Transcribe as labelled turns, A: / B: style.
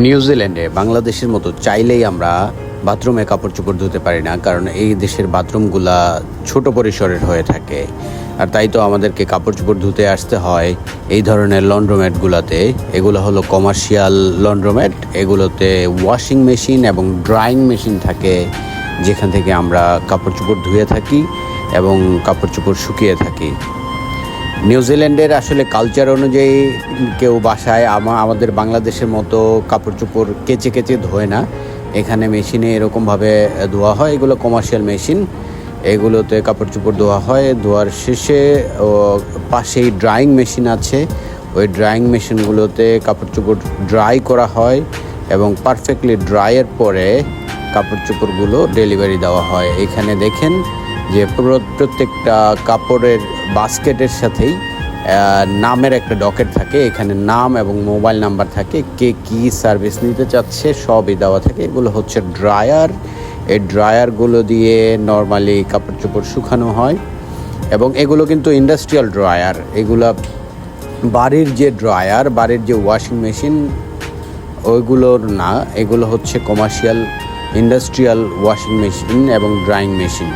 A: নিউজিল্যান্ডে বাংলাদেশের মতো চাইলেই আমরা বাথরুমে কাপড় চোপড় ধুতে পারি না, কারণ এই দেশের বাথরুমগুলা ছোট পরিসরের হয়ে থাকে। আর তাই তো আমাদেরকে কাপড় চোপড় ধুতে আসতে হয় এই ধরনের লন্ড্রোমেটগুলোতে। এগুলো হলো কমার্শিয়াল লন্ড্রোমেট। এগুলোতে ওয়াশিং মেশিন এবং ড্রাইং মেশিন থাকে, যেখান থেকে আমরা কাপড় চোপড় ধুয়ে থাকি এবং কাপড় চোপড় শুকিয়ে থাকি। নিউজিল্যান্ডের আসলে কালচার অনুযায়ী কেউ বাসায় আমাদের বাংলাদেশের মতো কাপড় চোপড় কেচে কেচে ধোয় না। এখানে মেশিনে এরকমভাবে ধোয়া হয়। এগুলো কমার্শিয়াল মেশিন, এগুলোতে কাপড় চোপড় ধোয়া হয়। ধোয়ার শেষে পাশেই ড্রাইং মেশিন আছে। ওই ড্রাইং মেশিনগুলোতে কাপড় চোপড় ড্রাই করা হয় এবং পারফেক্টলি ড্রাইয়ের পরে কাপড় চোপড়গুলো ডেলিভারি দেওয়া হয়। এখানে দেখেন যে প্রত্যেকটা কাপড়ের বাস্কেটের সাথেই নামের একটা ডকেট থাকে। এখানে নাম এবং মোবাইল নাম্বার থাকে, কে কী সার্ভিস নিতে চাচ্ছে সবই দেওয়া থাকে। এগুলো হচ্ছে ড্রায়ার। এই ড্রায়ারগুলো দিয়ে নর্মালি কাপড় চোপড় শুকানো হয় এবং এগুলো কিন্তু ইন্ডাস্ট্রিয়াল ড্রায়ার। এগুলো বাড়ির যে ড্রায়ার, বাড়ির যে ওয়াশিং মেশিন, ওইগুলোর না। এগুলো হচ্ছে কমার্শিয়াল ইন্ডাস্ট্রিয়াল ওয়াশিং মেশিন এবং ড্রাইং মেশিন।